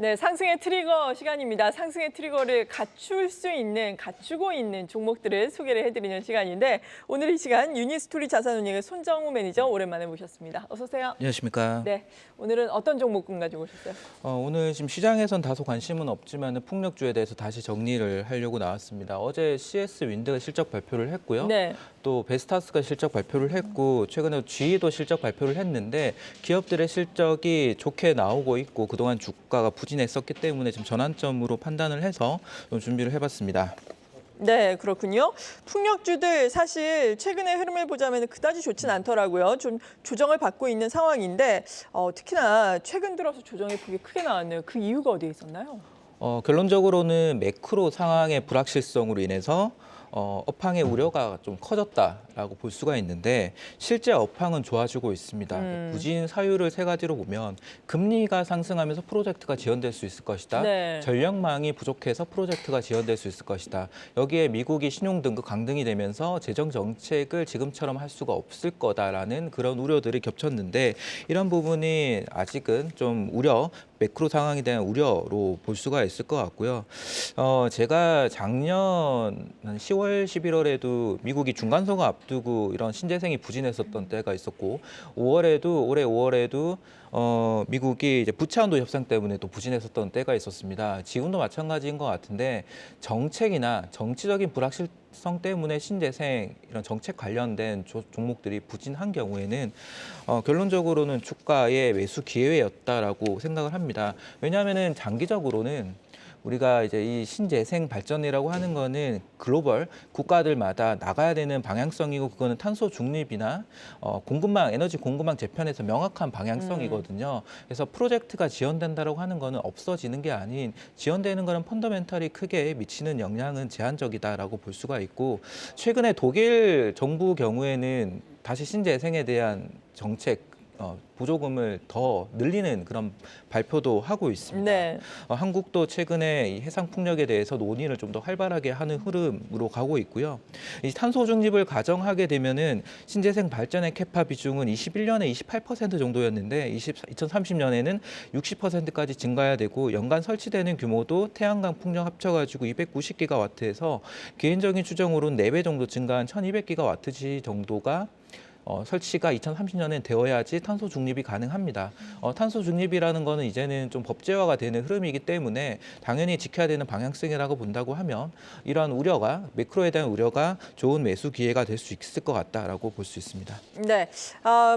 네, 상승의 트리거 시간입니다. 상승의 트리거를 갖추고 있는 종목들을 소개를 해드리는 시간인데 오늘 이 시간 유니스토리 자산운용의 손정우 매니저 오랜만에 모셨습니다. 어서 오세요. 안녕하십니까. 네, 오늘은 어떤 종목군 가지고 오셨어요? 오늘 지금 시장에선 다소 관심은 없지만 풍력주에 대해서 다시 정리를 하려고 나왔습니다. 어제 CS 윈드가 실적 발표를 했고요. 네. 또 베스타스가 실적 발표를 했고 최근에 GE도 실적 발표를 했는데 기업들의 실적이 좋게 나오고 있고 그동안 주가가 부진했었기 때문에 지금 전환점으로 판단을 해서 좀 준비를 해봤습니다. 네, 그렇군요. 풍력주들 사실 최근의 흐름을 보자면 그다지 좋진 않더라고요. 좀 조정을 받고 있는 상황인데 특히나 최근 들어서 조정의 폭이 크게 나왔네요. 그 이유가 어디에 있었나요? 결론적으로는 매크로 상황의 불확실성으로 인해서 업황의 우려가 좀 커졌다라고 볼 수가 있는데 실제 업황은 좋아지고 있습니다. 부진 사유를 세 가지로 보면 금리가 상승하면서 프로젝트가 지연될 수 있을 것이다. 네. 전력망이 부족해서 프로젝트가 지연될 수 있을 것이다. 여기에 미국이 신용등급 강등이 되면서 재정 정책을 지금처럼 할 수가 없을 거다라는 그런 우려들이 겹쳤는데 이런 부분이 아직은 좀 매크로 상황에 대한 우려로 볼 수가 있을 것 같고요. 제가 작년 10월, 11월에도 미국이 중간선거 앞두고 이런 신재생이 부진했었던 때가 있었고 올해 5월에도 미국이 이제 부채한도 협상 때문에 또 부진했었던 때가 있었습니다. 지금도 마찬가지인 것 같은데 정책이나 정치적인 불확실성 때문에 신재생 이런 정책 관련된 종목들이 부진한 경우에는 결론적으로는 주가의 매수 기회였다라고 생각을 합니다. 왜냐하면은 장기적으로는 우리가 이제 이 신재생 발전이라고 하는 거는 글로벌 국가들마다 나가야 되는 방향성이고 그거는 탄소 중립이나 에너지 공급망 재편에서 명확한 방향성이거든요. 그래서 프로젝트가 지연된다라고 하는 거는 없어지는 게 아닌 지연되는 거는 펀더멘털이 크게 미치는 영향은 제한적이다라고 볼 수가 있고 최근에 독일 정부 경우에는 다시 신재생에 대한 정책 보조금을 더 늘리는 그런 발표도 하고 있습니다. 네. 한국도 최근에 이 해상 풍력에 대해서 논의를 좀 더 활발하게 하는 흐름으로 가고 있고요. 이 탄소 중립을 가정하게 되면은 신재생 발전의 캐파 비중은 21년에 28% 정도였는데 2030년에는 60%까지 증가해야 되고 연간 설치되는 규모도 태양광 풍력 합쳐가지고 290기가와트에서 개인적인 추정으로는 4배 정도 증가한 1200기가와트시 정도가 설치가 2030년에 되어야지 탄소 중립이 가능합니다. 탄소 중립이라는 거는 이제는 좀 법제화가 되는 흐름이기 때문에 당연히 지켜야 되는 방향성이라고 본다고 하면 이러한 매크로에 대한 우려가 좋은 매수 기회가 될 수 있을 것 같다라고 볼 수 있습니다. 네,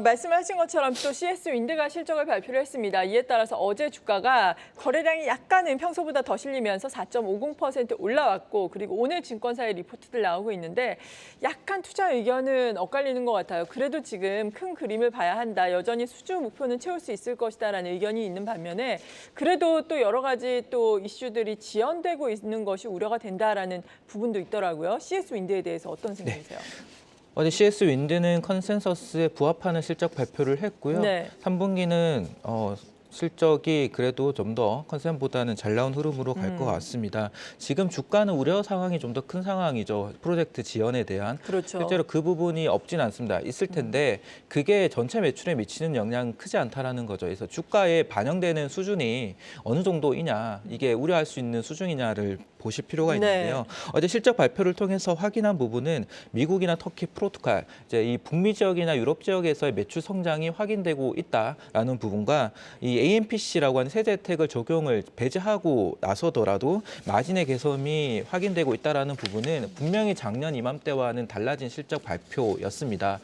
말씀하신 것처럼 또 CS 윈드가 실적을 발표를 했습니다. 이에 따라서 어제 주가가 거래량이 약간은 평소보다 더 실리면서 4.50% 올라왔고 그리고 오늘 증권사의 리포트들 나오고 있는데 약간 투자 의견은 엇갈리는 것 같아요. 그래도 지금 큰 그림을 봐야 한다. 여전히 수주 목표는 채울 수 있을 것이다라는 의견이 있는 반면에 그래도 또 여러 가지 또 이슈들이 지연되고 있는 것이 우려가 된다라는 부분도 있더라고요. CS 윈드에 대해서 어떤 생각이세요? 어제 CS 윈드는 컨센서스에 부합하는 실적 발표를 했고요. 네. 3분기는 실적이 그래도 좀 더 컨센보다는 잘 나온 흐름으로 갈 것 같습니다. 지금 주가는 우려 상황이 좀 더 큰 상황이죠. 프로젝트 지연에 대한. 그렇죠. 실제로 그 부분이 없진 않습니다. 있을 텐데 그게 전체 매출에 미치는 영향은 크지 않다라는 거죠. 그래서 주가에 반영되는 수준이 어느 정도이냐, 이게 우려할 수 있는 수준이냐를 보실 필요가 있는데요. 네. 어제 실적 발표를 통해서 확인한 부분은 미국이나 터키, 포르투갈, 이제 이 북미 지역이나 유럽 지역에서의 매출 성장이 확인되고 있다라는 부분과 이 AMPC라고 하는 세제 혜택을 적용을 배제하고 나서더라도 마진의 개선이 확인되고 있다라는 부분은 분명히 작년 이맘때와는 달라진 실적 발표였습니다.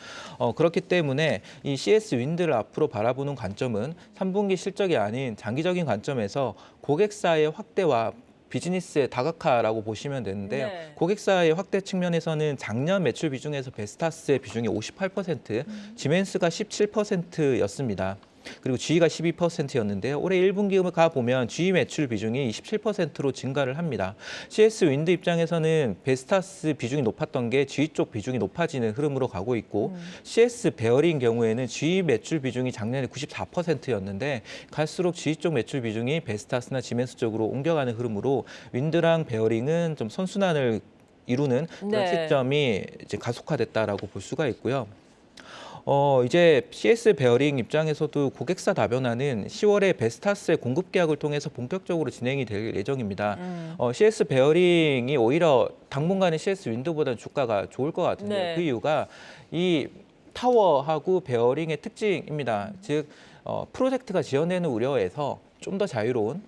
그렇기 때문에 이 CS 윈드를 앞으로 바라보는 관점은 3분기 실적이 아닌 장기적인 관점에서 고객사의 확대와 비즈니스의 다각화라고 보시면 되는데요. 네. 고객사의 확대 측면에서는 작년 매출 비중에서 베스타스의 비중이 58%, 지멘스가 17%였습니다. 그리고 GE가 12%였는데요. 올해 1분기가 가보면 GE 매출 비중이 27%로 증가를 합니다. CS 윈드 입장에서는 베스타스 비중이 높았던 게 GE 쪽 비중이 높아지는 흐름으로 가고 있고 CS 베어링 경우에는 GE 매출 비중이 작년에 94%였는데 갈수록 GE 쪽 매출 비중이 베스타스나 지멘스 쪽으로 옮겨가는 흐름으로 윈드랑 베어링은 좀 선순환을 이루는 그런 네. 시점이 이제 가속화됐다라고 볼 수가 있고요. 이제 CS 베어링 입장에서도 고객사 다변화는 10월에 베스타스의 공급 계약을 통해서 본격적으로 진행이 될 예정입니다. CS 베어링이 오히려 당분간은 CS 윈드보다는 주가가 좋을 것 같은데요. 네. 그 이유가 이 타워하고 베어링의 특징입니다. 즉 프로젝트가 지연되는 우려에서 좀 더 자유로운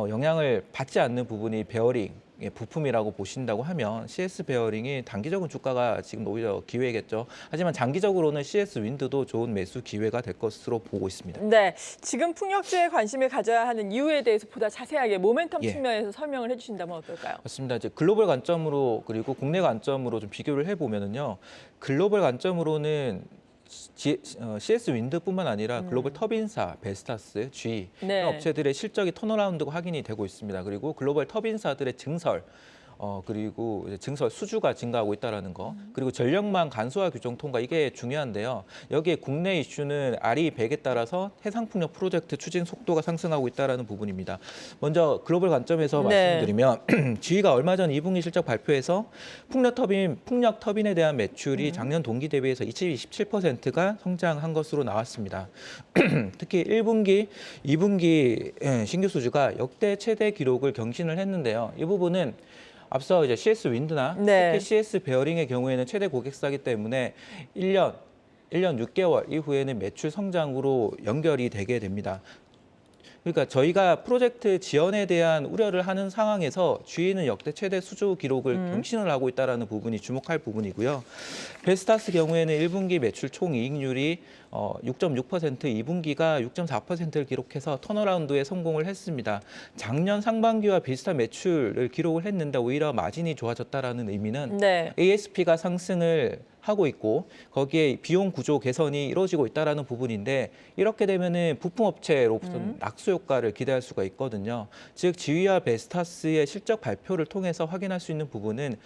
영향을 받지 않는 부분이 베어링 부품이라고 보신다고 하면 CS 베어링이 단기적인 주가가 지금 오히려 기회겠죠. 하지만 장기적으로는 CS 윈드도 좋은 매수 기회가 될 것으로 보고 있습니다. 네, 지금 풍력주에 관심을 가져야 하는 이유에 대해서 보다 자세하게 모멘텀 예. 측면에서 설명을 해주신다면 어떨까요? 맞습니다. 이제 글로벌 관점으로 그리고 국내 관점으로 좀 비교를 해보면은요. 글로벌 관점으로는 CS 윈드뿐만 아니라 글로벌 터빈사, 베스타스, GE 네. 이런 업체들의 실적이 턴어라운드가 확인이 되고 있습니다. 그리고 글로벌 터빈사들의 증설 그리고 이제 증설 수주가 증가하고 있다라는 거, 그리고 전력망 간소화 규정 통과 이게 중요한데요. 여기에 국내 이슈는 RE100에 따라서 해상풍력 프로젝트 추진 속도가 상승하고 있다라는 부분입니다. 먼저 글로벌 관점에서 네. 말씀드리면 GE가 얼마 전 2분기 실적 발표에서 풍력 터빈에 대한 매출이 작년 동기 대비해서 27%가 성장한 것으로 나왔습니다. 특히 1분기, 2분기 신규 수주가 역대 최대 기록을 경신을 했는데요. 이 부분은 앞서 이제 CS 윈드나 네. 특히 CS 베어링의 경우에는 최대 고객사이기 때문에 1년 6개월 이후에는 매출 성장으로 연결이 되게 됩니다. 그러니까 저희가 프로젝트 지연에 대한 우려를 하는 상황에서 GE는 역대 최대 수주 기록을 경신을 하고 있다는 부분이 주목할 부분이고요. 베스타스 경우에는 1분기 매출 총이익률이 6.6%, 2분기가 6.4%를 기록해서 턴어라운드에 성공을 했습니다. 작년 상반기와 비슷한 매출을 기록을 했는데 오히려 마진이 좋아졌다라는 의미는 네. ASP가 상승을 하고 있고 거기에 비용 구조 개선이 이루어지고 있다라는 부분인데 이렇게 되면은 부품 업체로부터 낙수 효과를 기대할 수가 있거든요. 즉 지휘와 베스타스의 실적 발표를 통해서 확인할 수 있는 부분은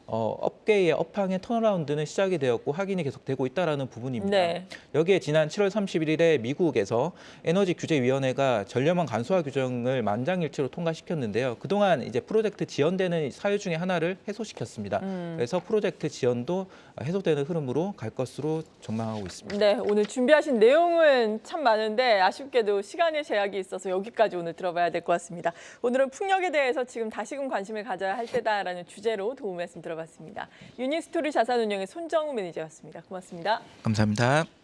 업계의 업황의 턴어라운드는 시작이 되었고 확인이 계속되고 있다라는 부분입니다. 네. 여기에 지난 7월 31일에 미국에서 에너지 규제위원회가 전력망 간소화 규정을 만장일치로 통과시켰는데요. 그동안 이제 프로젝트 지연되는 사유 중에 하나를 해소시켰습니다. 그래서 프로젝트 지연도 해소되는 흐름으로 갈 것으로 전망하고 있습니다. 네, 오늘 준비하신 내용은 참 많은데 아쉽게도 시간의 제약이 있어서 여기까지 오늘 들어봐야 될 것 같습니다. 오늘은 풍력에 대해서 지금 다시금 관심을 가져야 할 때다라는 주제로 도움 말씀 들어봤습니다. 유니스토리 자산운용의 손정우 매니저였습니다. 고맙습니다. 감사합니다.